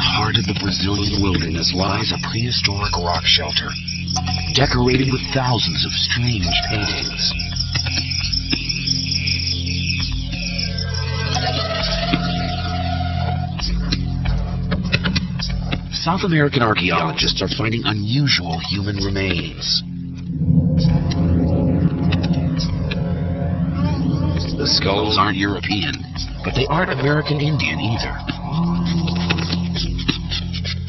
heart of the Brazilian wilderness lies a prehistoric rock shelter, decorated with thousands of strange paintings. South American archaeologists are finding unusual human remains. The skulls aren't European, but they aren't American Indian either.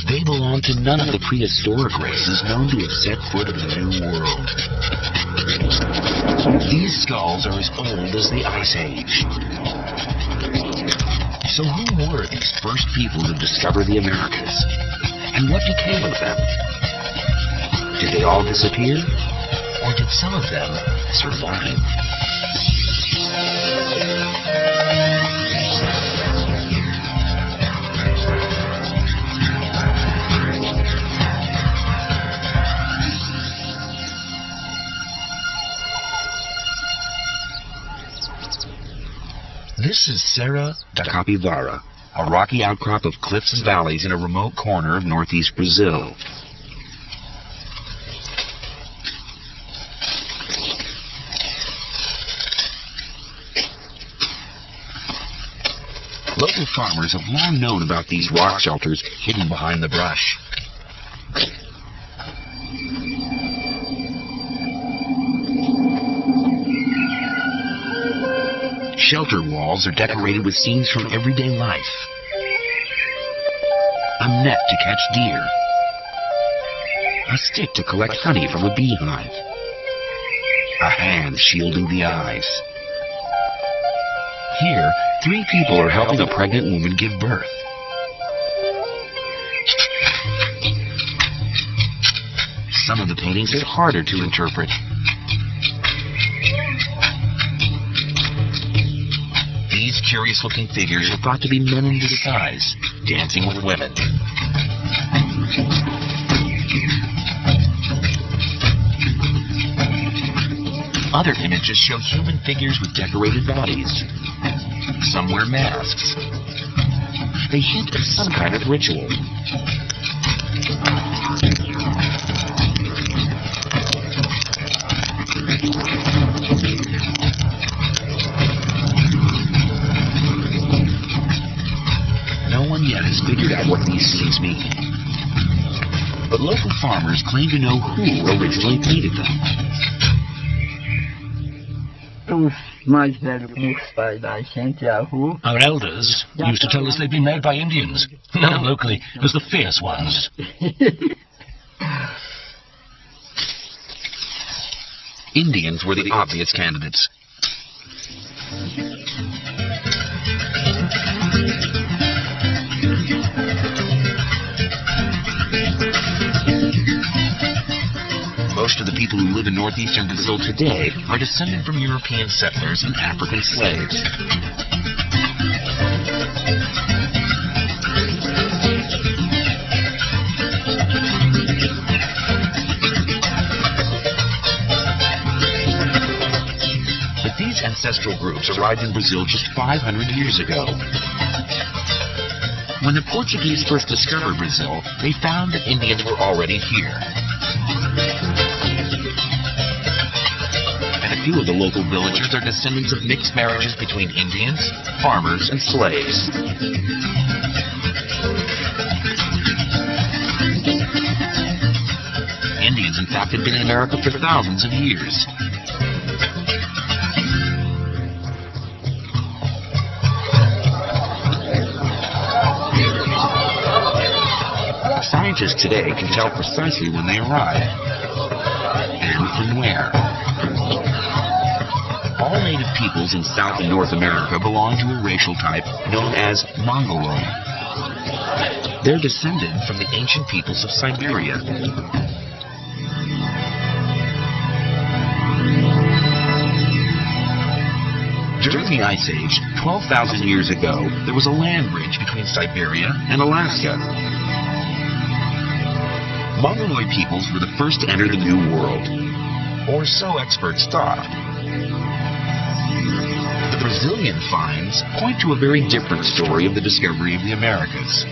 They belong to none of the prehistoric races known to have set foot in the New World. These skulls are as old as the Ice Age. So who were these first people to discover the Americas? And what became of them? Did they all disappear? Or did some of them survive? This is Serra da Capivara, a rocky outcrop of cliffs and valleys in a remote corner of northeast Brazil. Local farmers have long known about these rock shelters hidden behind the brush. Shelter walls are decorated with scenes from everyday life. A net to catch deer. A stick to collect honey from a beehive. A hand shielding the eyes. Here, 3 people are helping a pregnant woman give birth. Some of the paintings are harder to interpret. These curious-looking figures are thought to be men in disguise, dancing with women. Other images show human figures with decorated bodies. Some wear masks. They hint at some kind of ritual. No one yet has figured out what these scenes mean. But local farmers claim to know who originally painted them. Our elders used to tell us they'd been made by Indians, known locally as the Fierce Ones. Indians were the obvious candidates. Most of the people who live in northeastern Brazil today are descended from European settlers and African slaves. But these ancestral groups arrived in Brazil just 500 years ago. When the Portuguese first discovered Brazil, they found that Indians were already here. And a few of the local villagers are descendants of mixed marriages between Indians, farmers, and slaves. Indians, in fact, had been in America for thousands of years. Scientists today can tell precisely when they arrived and from where. All native peoples in South and North America belong to a racial type known as Mongoloid. They're descended from the ancient peoples of Siberia. During the Ice Age, 12,000 years ago, there was a land bridge between Siberia and Alaska. Mongoloid peoples were the first to enter the New World, or so experts thought. The Brazilian finds point to a very different story of the discovery of the Americas.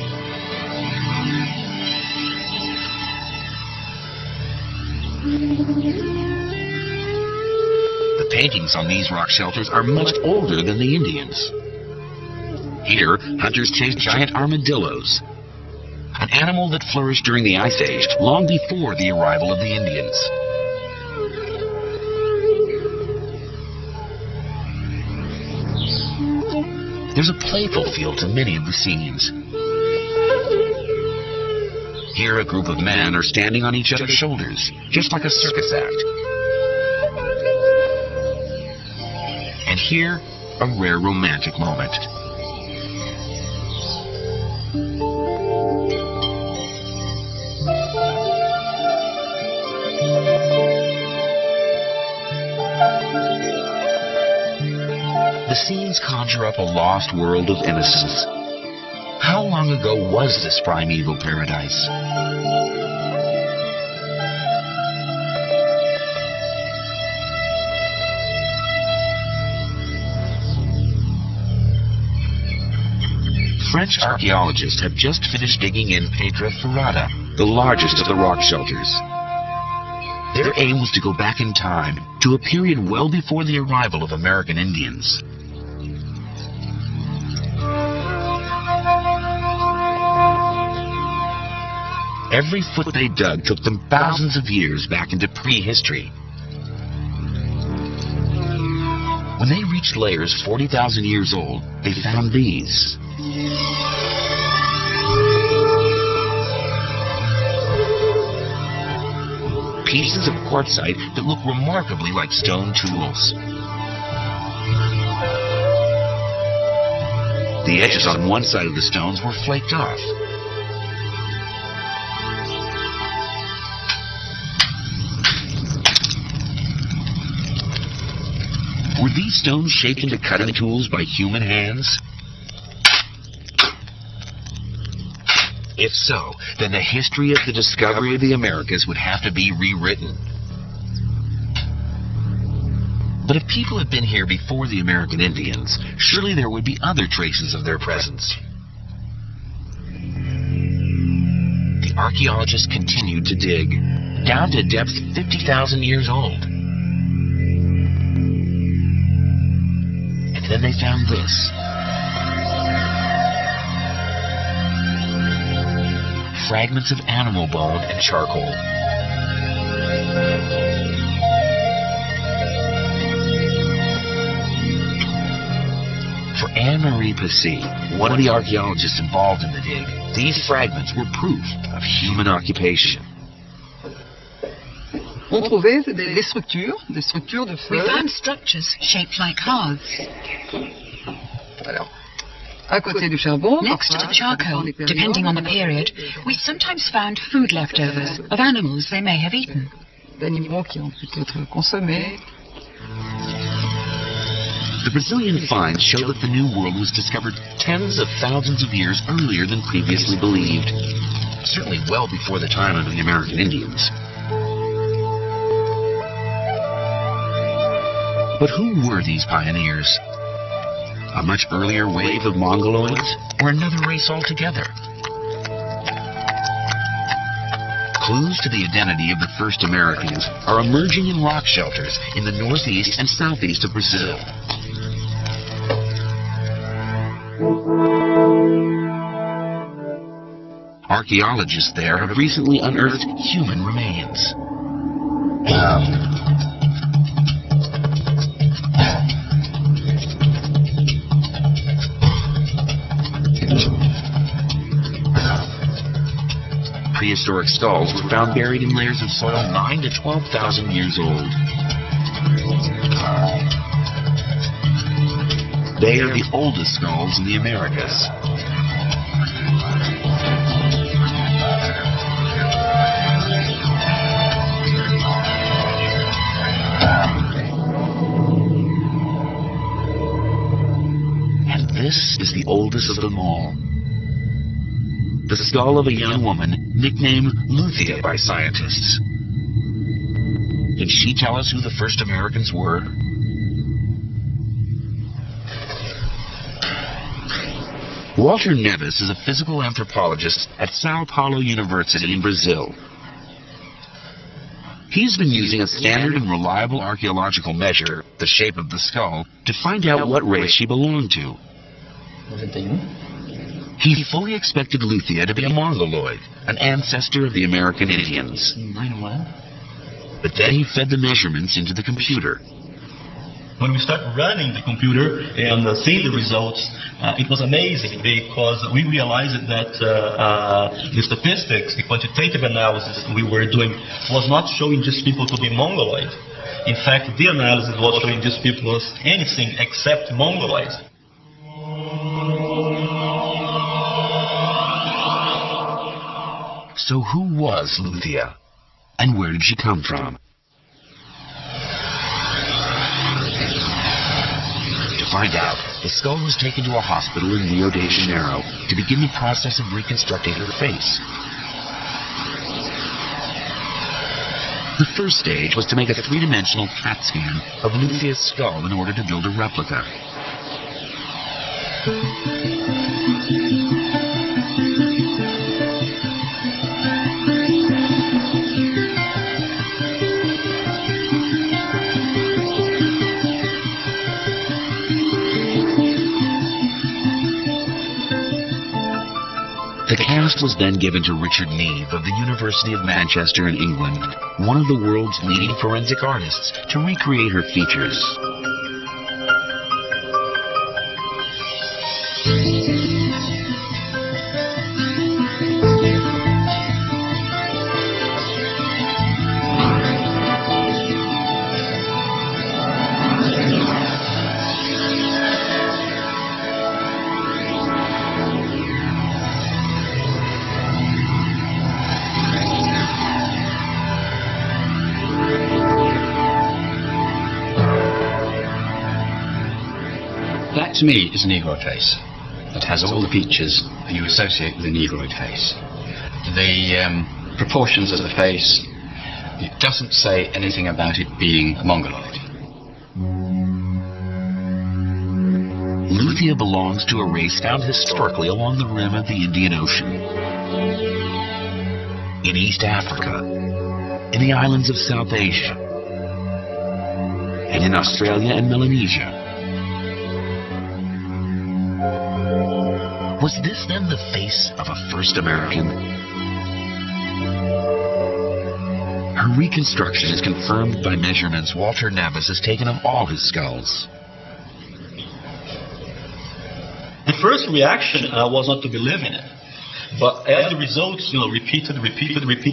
paintings on these rock shelters are much older than the Indians. Here, hunters chased giant armadillos, an animal that flourished during the Ice Age, long before the arrival of the Indians. There's a playful feel to many of the scenes. Here, a group of men are standing on each other's shoulders, just like a circus act. And here, a rare romantic moment. The scenes conjure up a lost world of innocence. How long ago was this primeval paradise? French archaeologists have just finished digging in Pedra Firada, the largest of the rock shelters. Their aim was to go back in time to a period well before the arrival of American Indians. Every foot they dug took them thousands of years back into prehistory. When they reached layers 40,000 years old, they found these. Pieces of quartzite that look remarkably like stone tools. The edges on one side of the stones were flaked off. Were these stones shaped into cutting tools by human hands? If so, then the history of the discovery of the Americas would have to be rewritten. But if people had been here before the American Indians, surely there would be other traces of their presence. The archaeologists continued to dig, down to depths 50,000 years old. And then they found this. Fragments of animal bone and charcoal. For Anne-Marie Passy, one of the archaeologists involved in the dig, these fragments were proof of human occupation. On trouvait des structures de feu. We found structures shaped like hearths. Alors, à côté du charbon, next to the charcoal, depending on the period, we sometimes found food leftovers of animals they may have eaten. D'animaux qui ont pu être consommés. The Brazilian finds show that the New World was discovered tens of thousands of years earlier than previously believed, certainly well before the time of the American Indians. But who were these pioneers? A much earlier wave of Mongoloids, or another race altogether? Clues to the identity of the first Americans are emerging in rock shelters in the northeast and southeast of Brazil. Archaeologists there have recently unearthed human remains. Prehistoric skulls were found buried in layers of soil 9,000 to 12,000 years old. They are the oldest skulls in the Americas. And this is the oldest of them all. The skull of a young woman nicknamed Luthia by scientists. Can she tell us who the first Americans were? Walter Neves is a physical anthropologist at Sao Paulo University in Brazil. He's been using a standard and reliable archaeological measure, the shape of the skull, to find out what race she belonged to. He fully expected Luthia to be a Mongoloid, an ancestor of the American Indians. But then he fed the measurements into the computer. When we start running the computer and seeing the results, it was amazing because we realized that the statistics, the quantitative analysis we were doing was not showing these people to be Mongoloid. In fact, the analysis was showing these people as anything except Mongoloid. So who was Luthia? And where did she come from? To find out, the skull was taken to a hospital in Rio de Janeiro to begin the process of reconstructing her face. The first stage was to make a three-dimensional CAT scan of Luthia's skull in order to build a replica. The cast was then given to Richard Neve of the University of Manchester in England, one of the world's leading forensic artists, to recreate her features. That to me is a Negroid face. It has all the features you associate with a Negroid face. The proportions of the face, it doesn't say anything about it being Mongoloid. Luthia belongs to a race found historically along the rim of the Indian Ocean, in East Africa, in the islands of South Asia, and in Australia and Melanesia. Was this then the face of a first American? Her reconstruction is confirmed by measurements Walter Nevis has taken of all his skulls. The first reaction was not to believe in it. But as the results, repeated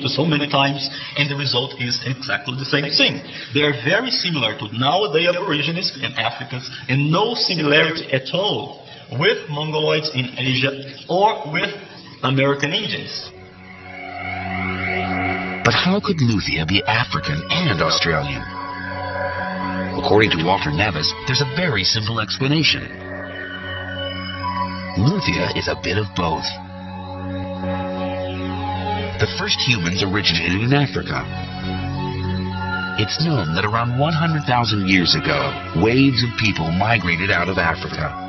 so many times, and the result is exactly the same thing. They are very similar to nowadays Aborigines and Africans, and no similarity at all with Mongoloids in Asia or with American Indians. But how could Luthia be African and Australian? According to Walter Nevis, there's a very simple explanation. Luthia is a bit of both. The first humans originated in Africa. It's known that around 100,000 years ago, waves of people migrated out of Africa.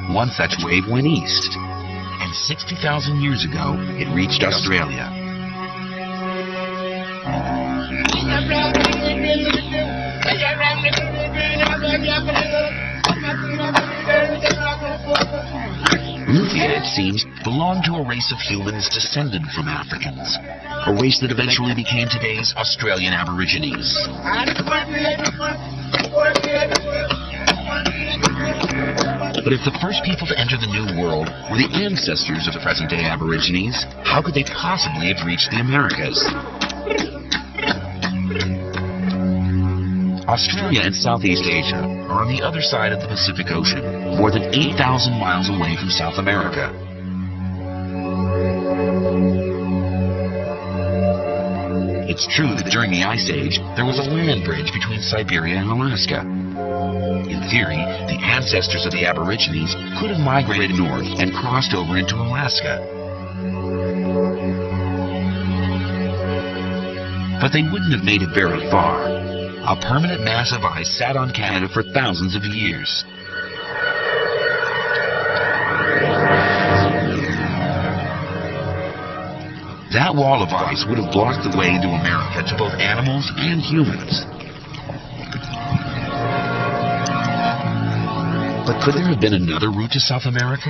One such wave went east, and 60,000 years ago, it reached Australia. Luthia, it seems, belonged to a race of humans descended from Africans, a race that eventually became today's Australian Aborigines. But if the first people to enter the New World were the ancestors of the present-day Aborigines, how could they possibly have reached the Americas? Australia and Southeast Asia are on the other side of the Pacific Ocean, more than 8,000 miles away from South America. It's true that during the Ice Age, there was a land bridge between Siberia and Alaska. In theory, the ancestors of the Aborigines could have migrated north and crossed over into Alaska. But they wouldn't have made it very far. A permanent mass of ice sat on Canada for thousands of years. That wall of ice would have blocked the way into America to both animals and humans. But could there have been another route to South America?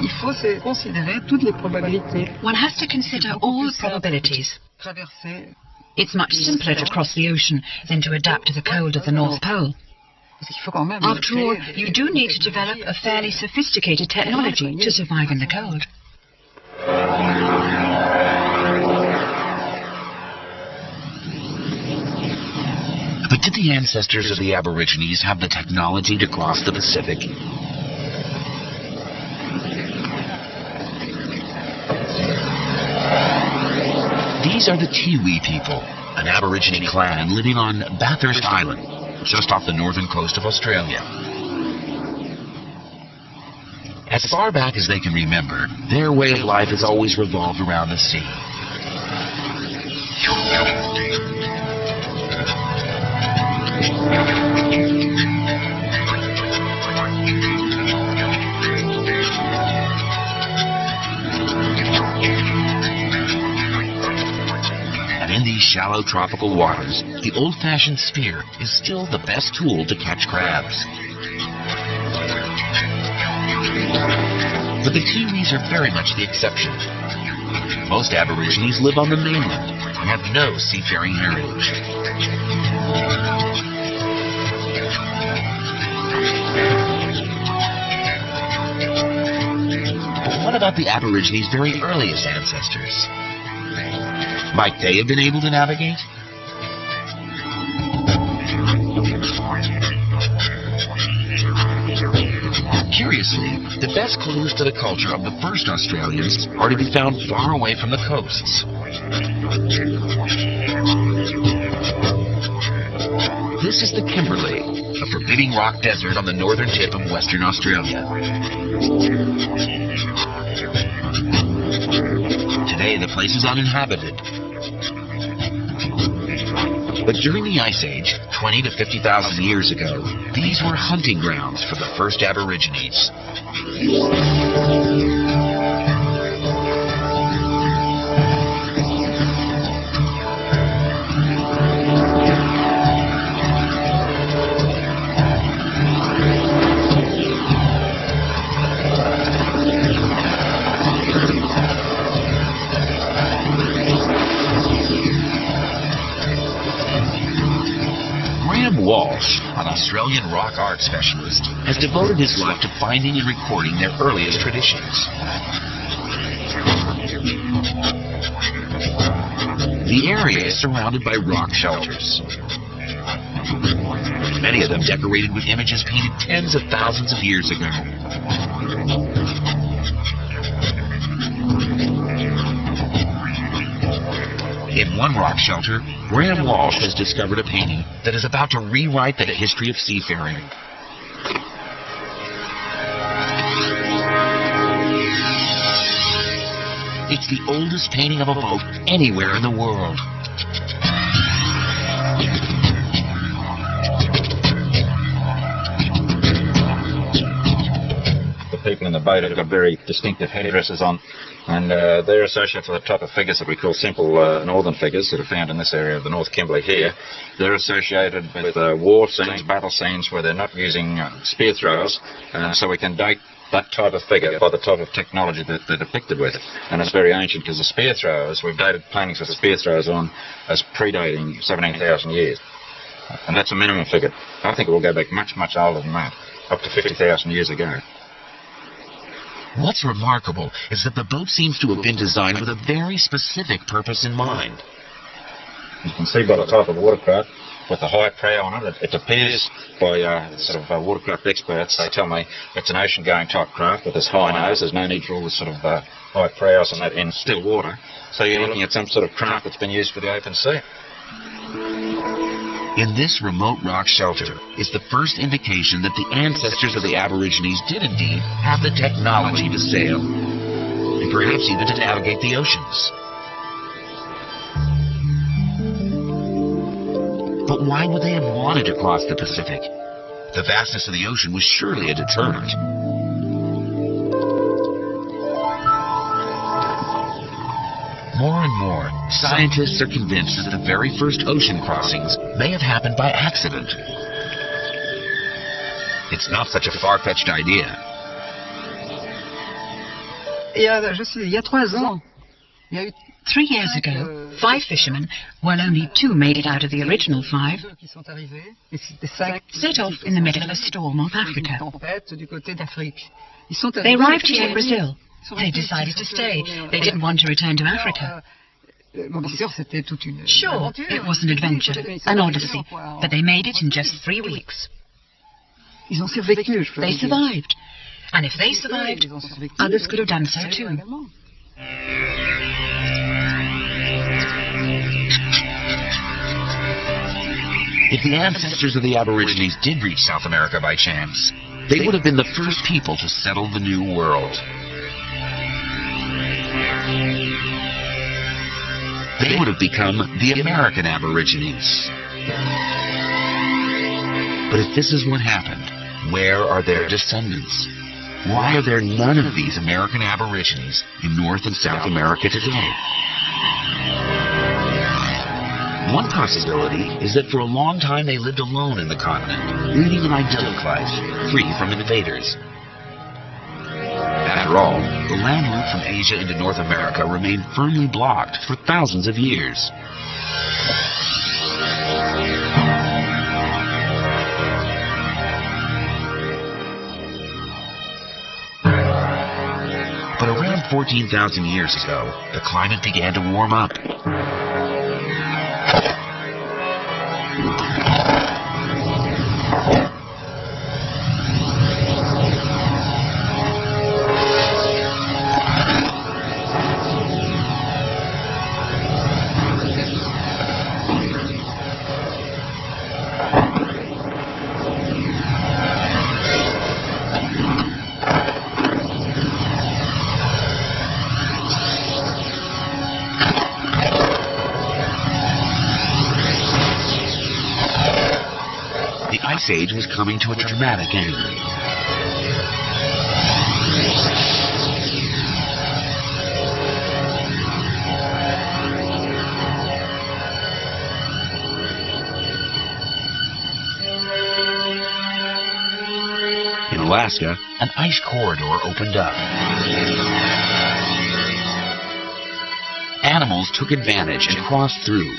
Il faut considérer toutes les probabilités. One has to consider all the probabilities. Traverser. It's much simpler to cross the ocean than to adapt to the cold of the North Pole. Il faut quand même After all, you do need to develop a fairly sophisticated technology to survive in the cold. But did the ancestors of the Aborigines have the technology to cross the Pacific? These are the Tiwi people, an Aborigine clan living on Bathurst Island, just off the northern coast of Australia. As far back as they can remember, their way of life has always revolved around the sea. And in these shallow tropical waters, the old-fashioned spear is still the best tool to catch crabs. But the Tiwis are very much the exception. Most Aborigines live on the mainland and have no seafaring heritage. But what about the Aborigines' very earliest ancestors? Might they have been able to navigate? Curiously, the best clues to the culture of the first Australians are to be found far away from the coasts. This is the Kimberley, a forbidding rock desert on the northern tip of Western Australia. Today, the place is uninhabited. But during the Ice Age, 20 to 50,000 years ago, these were hunting grounds for the first Aborigines. Walsh, an Australian rock art specialist, has devoted his life to finding and recording their earliest traditions. The area is surrounded by rock shelters, many of them decorated with images painted tens of thousands of years ago. In one rock shelter, Graham Walsh has discovered a painting that is about to rewrite the history of seafaring. It's the oldest painting of a boat anywhere in the world. The people in the boat have got very distinctive headdresses on, and they're associated with the type of figures that we call simple northern figures that are found in this area of the North Kimberley here. They're associated with war scenes, battle scenes where they're not using spear throwers, so we can date that type of figure by the type of technology that they're depicted with. And it's very ancient because the spear throwers, we've dated paintings with the spear throwers on as predating 17,000 years. And that's a minimum figure. I think it will go back much, much older than that, up to 50,000 years ago. What's remarkable is that the boat seems to have been designed with a very specific purpose in mind. You can see by the type of watercraft with the high prow on it. It appears by watercraft experts, they tell me it's an ocean-going type craft with this high nose. There's no need for all this sort of high prows and that in still water. So you're looking at some sort of craft that's been used for the open sea. In this remote rock shelter is the first indication that the ancestors of the Aborigines did indeed have the technology to sail, and perhaps even to navigate the oceans. But why would they have wanted to cross the Pacific? The vastness of the ocean was surely a deterrent. More and more, scientists are convinced that the very first ocean crossings may have happened by accident. It's not such a far-fetched idea. Il y a 3 ans, il y a eu 3 years ago, 5 fishermen, while only 2 made it out of the original 5, qui sont arrivés, et c'était 5 set off in the middle of a storm off Africa. tempêtes du côté d'Afrique. Ils sont They arrivés, arrived here in Brazil. They decided to stay. They didn't want to return to Africa. Bon, bien sûr, c'était toute une Sure, aventure. it was an adventure, an odyssey, but they made it in just 3 weeks. Ils ont survécu, je peux They vous dire. survived. And if they survived, Ils ont survécu, others could have done so vous too. également. If the ancestors of the Aborigines did reach South America by chance, they would have been the first people to settle the New World. They would have become the American Aborigines. But if this is what happened, where are their descendants? Why are there none of these American Aborigines in North and South America today? One possibility is that for a long time they lived alone in the continent, leading an idyllic life, free from invaders. After all, the land route from Asia into North America remained firmly blocked for thousands of years. But around 14,000 years ago, the climate began to warm up. The Ice Age was coming to a dramatic end. In Alaska, an ice corridor opened up. Animals took advantage and crossed through.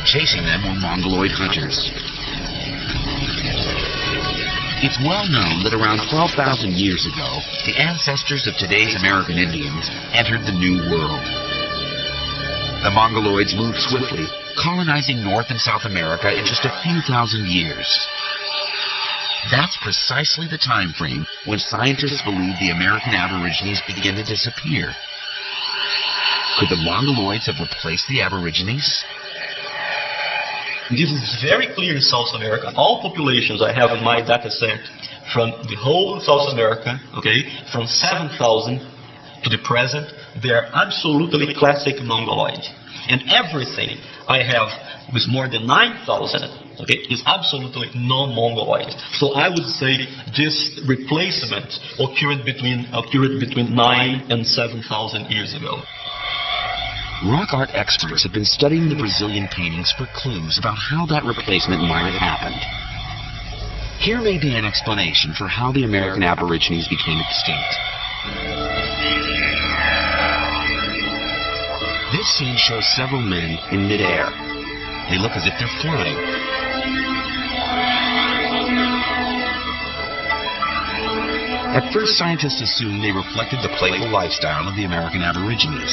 Chasing them were Mongoloid hunters. It's well known that around 12,000 years ago, the ancestors of today's American Indians entered the New World. The Mongoloids moved swiftly, colonizing North and South America in just a few thousand years. That's precisely the time frame when scientists believe the American Aborigines began to disappear. Could the Mongoloids have replaced the Aborigines? This is very clear in South America. All populations I have in my data set from the whole South America, okay, from 7,000 to the present, they are absolutely classic Mongoloid. And everything I have with more than 9,000, okay, is absolutely non-Mongoloid. So I would say this replacement occurred between 9 and 7,000 years ago. Rock art experts have been studying the Brazilian paintings for clues about how that replacement might have happened. Here may be an explanation for how the American Aborigines became extinct. This scene shows several men in midair. They look as if they're flying. At first, scientists assumed they reflected the playful lifestyle of the American Aborigines.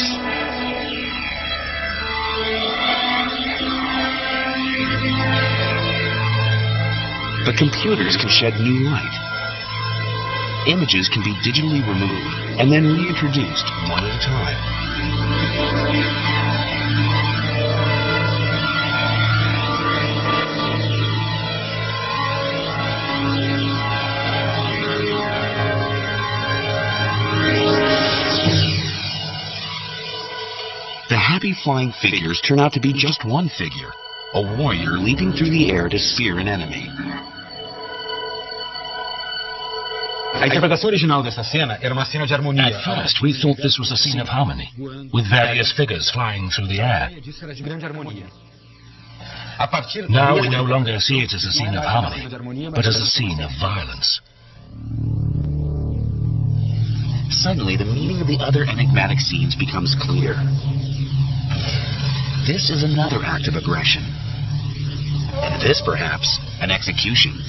But computers can shed new light. Images can be digitally removed and then reintroduced one at a time. The happy flying figures turn out to be just one figure, a warrior leaping through the air to spear an enemy. A interpretação original dessa cena era uma cena de harmonia. At first, we thought this was a scene of harmony, with various figures flying through the air. Now we no longer see it as a scene of harmony, but as a scene of violence. Suddenly, the meaning of the other enigmatic scenes becomes clear. This is another act of aggression. And this, perhaps, an execution.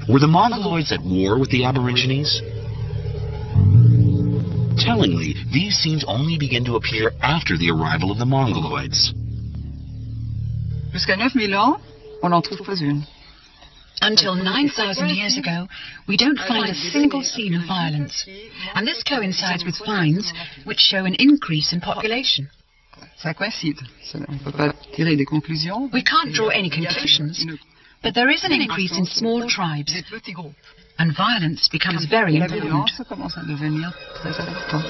Were the Mongoloids at war with the Aborigines? Tellingly, these scenes only begin to appear after the arrival of the Mongoloids. Jusqu'à 9000 ans, on n'en trouve pas une. Until 9,000 years ago, we don't find a single scene of violence. And this coincides with finds which show an increase in population. Ça coïncide. On ne peut pas tirer des conclusions. We can't draw any conclusions, but there is an increase in small tribes, and violence becomes very La important. violence commence à devenir très important.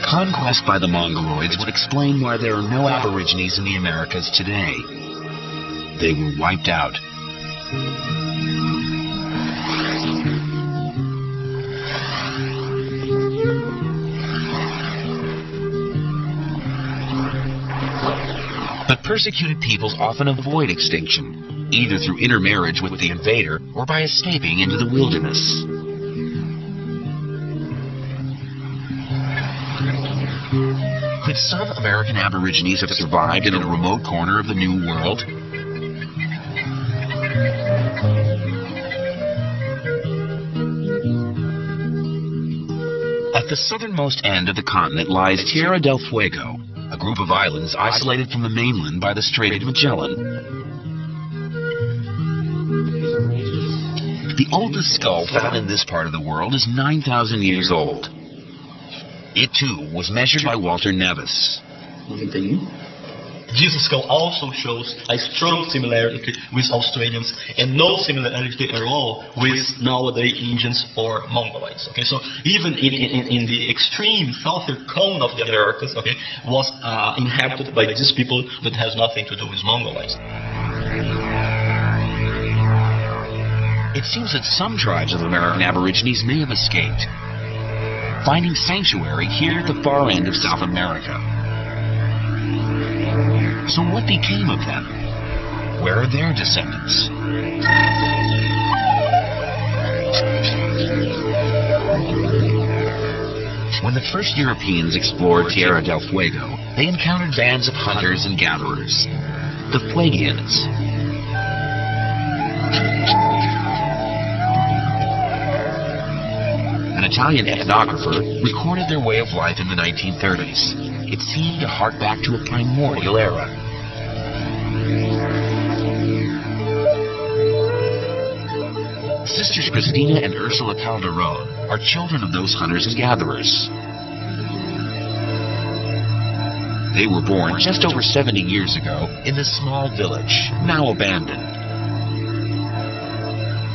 Conquest by the Mongoloids would explain why there are no Aborigines in the Americas today. They were wiped out. But persecuted peoples often avoid extinction, either through intermarriage with the invader or by escaping into the wilderness. Could some American Aborigines have survived in a remote corner of the New World? At the southernmost end of the continent lies Tierra del Fuego, a group of islands isolated from the mainland by the Strait of Magellan. The oldest skull found in this part of the world is 9,000 years old. It, too, was measured by Walter Nevis. This skull also shows a strong similarity with Australians and no similarity at all with nowadays Indians or Mongoloids. Okay, so even in the extreme southern cone of the Americas, okay, was inhabited by these people that has nothing to do with Mongoloids. It seems that some tribes of American Aborigines may have escaped, finding sanctuary here at the far end of South America. So what became of them? Where are their descendants? When the first Europeans explored Tierra del Fuego, they encountered bands of hunters and gatherers, the Fuegians. An Italian ethnographer recorded their way of life in the 1930s. It seemed to hark back to a primordial era. Sisters Christina and Ursula Calderon are children of those hunters and gatherers. They were born just over 70 years ago in this small village, now abandoned.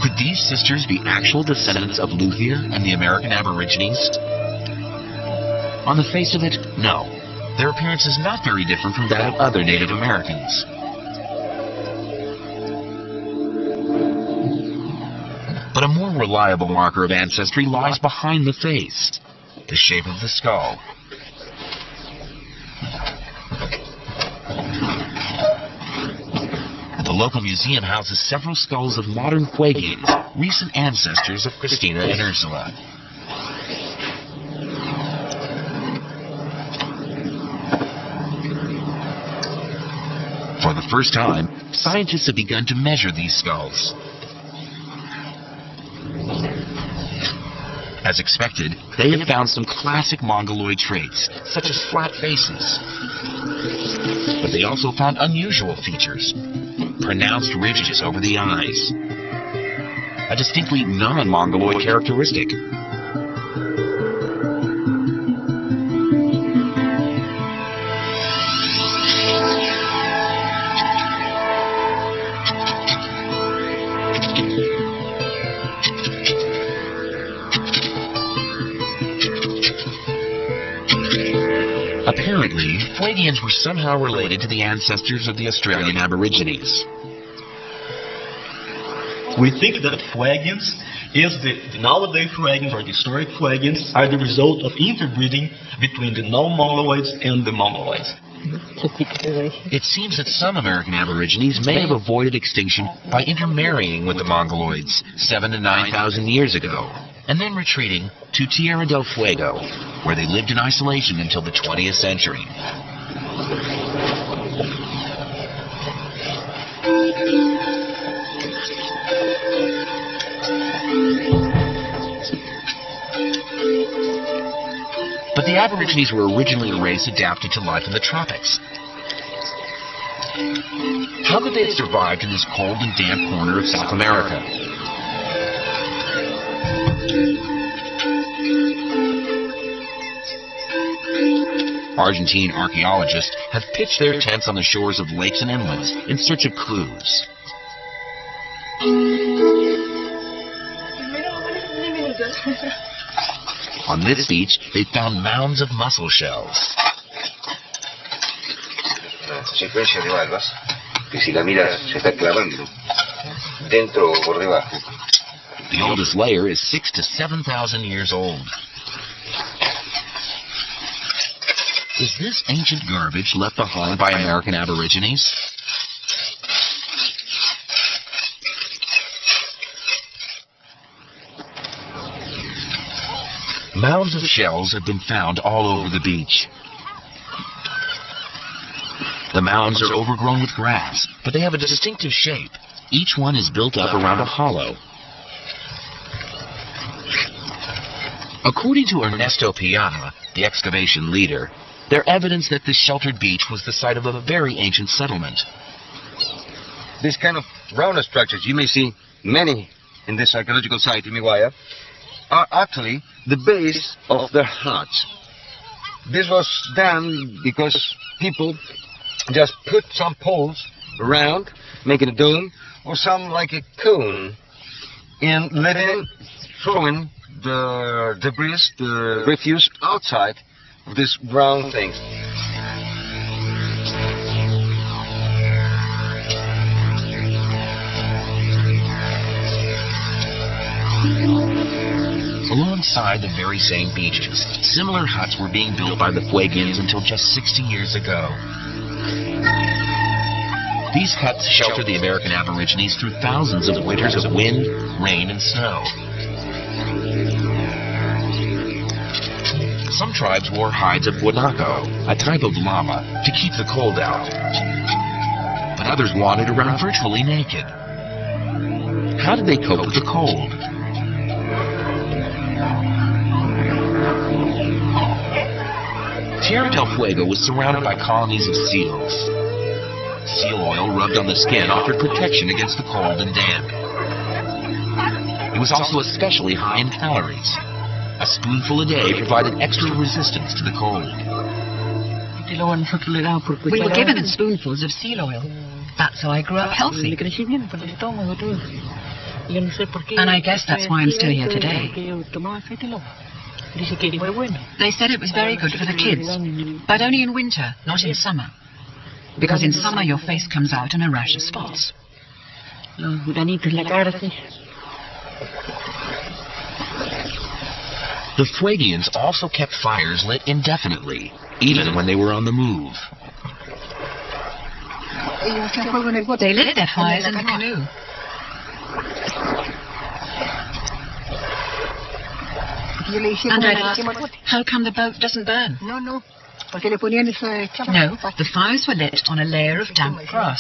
Could these sisters be actual descendants of Luthier and the American Aborigines? On the face of it, no. Their appearance is not very different from that of other Native Americans. But a more reliable marker of ancestry lies behind the face, the shape of the skull. The local museum houses several skulls of modern Fuegians, recent ancestors of Christina and Ursula. For the first time, scientists have begun to measure these skulls. As expected, they have found some classic Mongoloid traits, such as flat faces. But they also found unusual features. Pronounced ridges over the eyes. A distinctly non-Mongoloid characteristic. Apparently, Fuegians were somehow related to the ancestors of the Australian Aborigines. We think that Fuegians is the nowadays Fuegians or the historic Fuegians are the result of interbreeding between the non-Mongoloids and the Mongoloids. It seems that some American Aborigines may have avoided extinction by intermarrying with the Mongoloids 7,000 to 9,000 years ago, and then retreating to Tierra del Fuego, where they lived in isolation until the 20th century. But the Aborigines were originally a race adapted to life in the tropics. How could they have survived in this cold and damp corner of South America? Argentine archaeologists have pitched their tents on the shores of lakes and inlets in search of clues. On this beach, they found mounds of mussel shells. Una secuencia de valvas que si la miras se está clavando dentro o por debajo. The oldest layer is 6,000 to 7,000 years old. Is this ancient garbage left behind by American Aborigines? Mounds of shells have been found all over the beach. The mounds are overgrown with grass, but they have a distinctive shape. Each one is built up around a hollow. According to Ernesto Piana, the excavation leader, they're evidence that this sheltered beach was the site of a very ancient settlement. This kind of round structures, you may see many in this archaeological site in Miwaya, are actually the base of the huts. This was done because people just put some poles around, making a dome, or some like a cone, and letting throwing the debris, the refuse outside of this round thing. Alongside the very same beaches, similar huts were being built by the Fuegians until just 60 years ago. These huts sheltered the American Aborigines through thousands of winters of wind, rain, and snow. Some tribes wore hides of guanaco, a type of llama, to keep the cold out. But others wandered around virtually naked. How did they cope with the cold? Tierra del Fuego was surrounded by colonies of seals. Seal oil rubbed on the skin offered protection against the cold and damp. It was also especially high in calories. A spoonful a day provided extra resistance to the cold. We were given spoonfuls of seal oil. That's how I grew up healthy. And I guess that's why I'm still here today. They said it was very good for the kids, but only in winter, not in summer. Because in summer your face comes out in a rash of spots. The Fuegians also kept fires lit indefinitely, even when they were on the move. They lit their fires in the canoe. And I'd ask, how come the boat doesn't burn? No, the fires were lit on a layer of damp grass.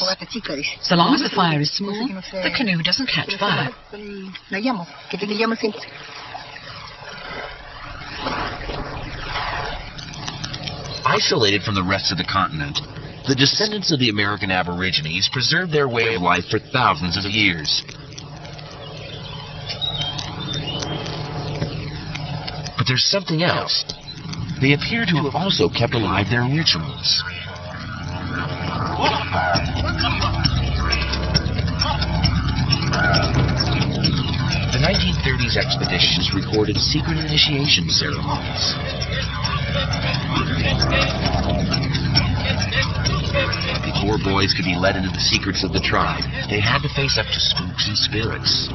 So long as the fire is small, the canoe doesn't catch fire. Isolated from the rest of the continent, the descendants of the American Aborigines preserved their way of life for thousands of years. But there's something else. They appear to have also kept alive their rituals. The 1930s expeditions recorded secret initiation ceremonies. Before boys could be led into the secrets of the tribe, they had to face up to spooks and spirits.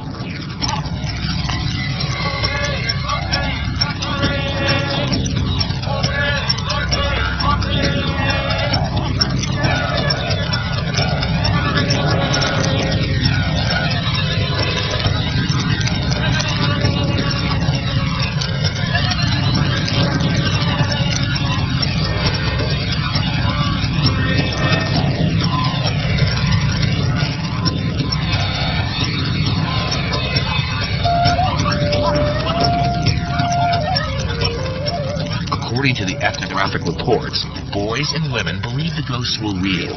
According to the ethnographic reports, boys and women believed the ghosts were real.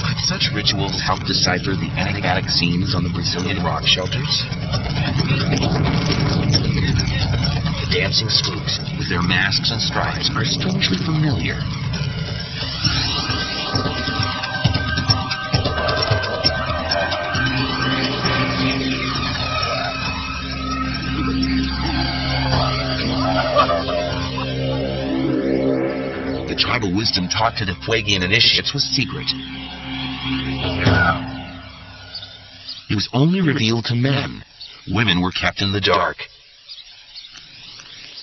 Could such rituals help decipher the enigmatic scenes on the Brazilian rock shelters? The dancing spooks, with their masks and stripes, are strangely familiar. The tribal wisdom taught to the Fuegian initiates was secret. It was only revealed to men. Women were kept in the dark.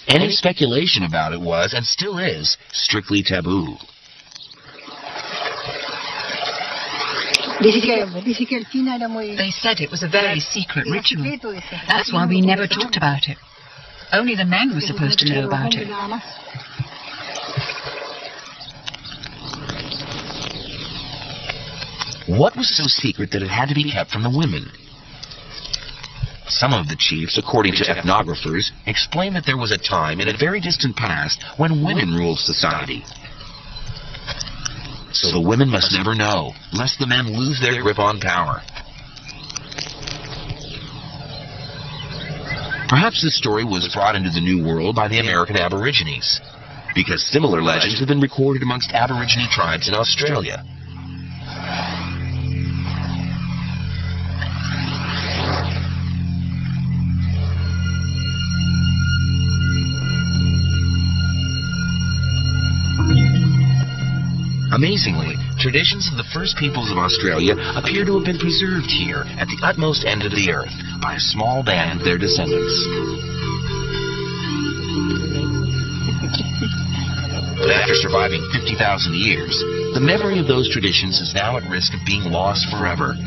Any speculation about it was, and still is, strictly taboo. They said it was a very secret ritual. That's why we never talked about it. Only the men were supposed to know about it. What was so secret that it had to be kept from the women? Some of the chiefs, according to ethnographers, explain that there was a time in a very distant past when women ruled society. So the women must never know, lest the men lose their grip on power. Perhaps this story was brought into the New World by the American Aborigines, because similar legends have been recorded amongst Aborigine tribes in Australia. Amazingly, traditions of the first peoples of Australia appear to have been preserved here at the utmost end of the earth by a small band of their descendants. But after surviving 50,000 years, the memory of those traditions is now at risk of being lost forever.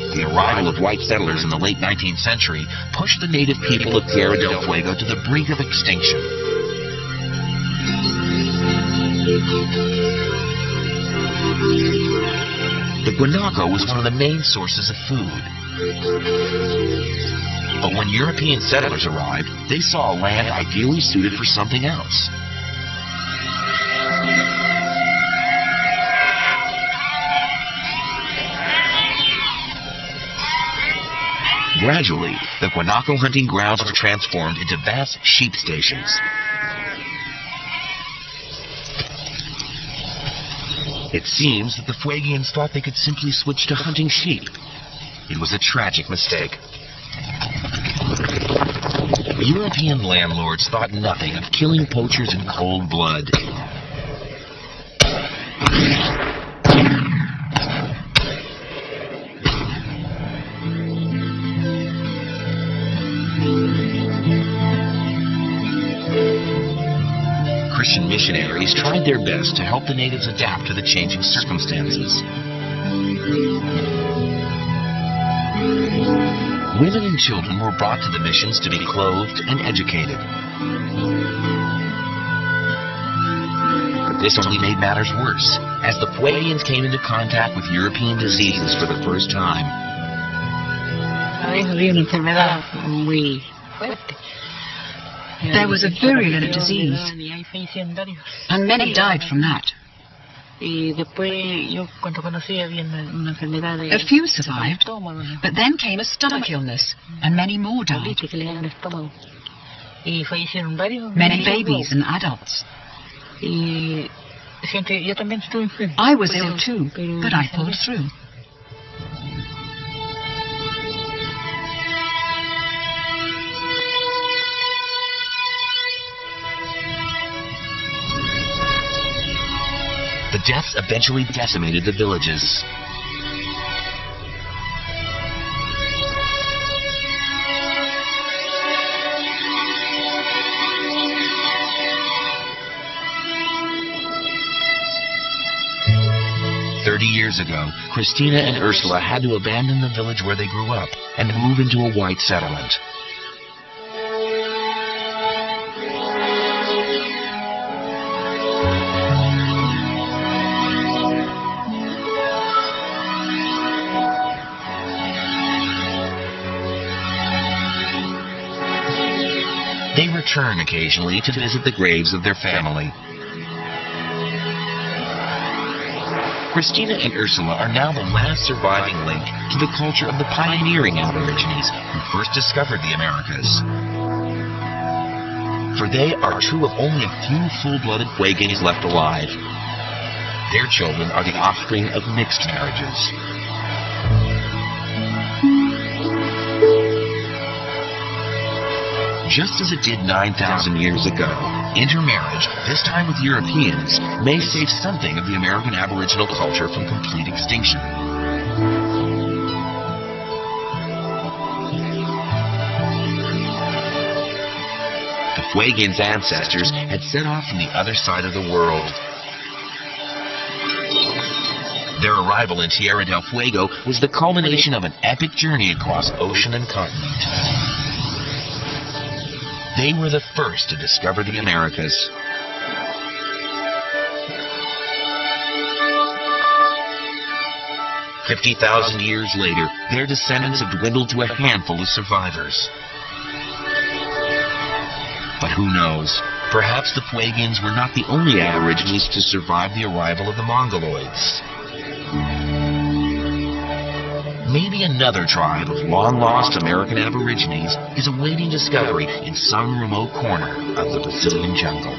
The arrival of white settlers in the late 19th century pushed the native people of Tierra del Fuego to the brink of extinction. The guanaco was one of the main sources of food. But when European settlers arrived, they saw a land ideally suited for something else. Gradually, the guanaco hunting grounds were transformed into vast sheep stations. It seems that the Fuegians thought they could simply switch to hunting sheep. It was a tragic mistake. European landlords thought nothing of killing poachers in cold blood. Christian missionaries tried their best to help the natives adapt to the changing circumstances. Women and children were brought to the missions to be clothed and educated. But This only made matters worse, as the Fuegians came into contact with European diseases for the first time. There was a virulent disease, and many died from that. A few survived, but then came a stomach illness, and many more died. Many babies and adults. I was ill too, but I pulled through. The deaths eventually decimated the villages. Years ago, Christina and Ursula had to abandon the village where they grew up and move into a white settlement. They return occasionally to visit the graves of their family. Christina and Ursula are now the last surviving link to the culture of the pioneering Aborigines who first discovered the Americas. For they are true of only a few full-blooded Fuegians left alive. Their children are the offspring of mixed marriages. Just as it did 9,000 years ago, intermarriage, this time with Europeans, may save something of the American Aboriginal culture from complete extinction. The Fuegians' ancestors had set off from the other side of the world. Their arrival in Tierra del Fuego was the culmination of an epic journey across ocean and continent. They were the first to discover the Americas. "50,000 years later, their descendants have dwindled to a handful of survivors. But who knows? Perhaps the Fuegians were not the only Aborigines to survive the arrival of the Mongoloids. Maybe another tribe of long-lost American Aborigines is awaiting discovery in some remote corner of the Brazilian jungle.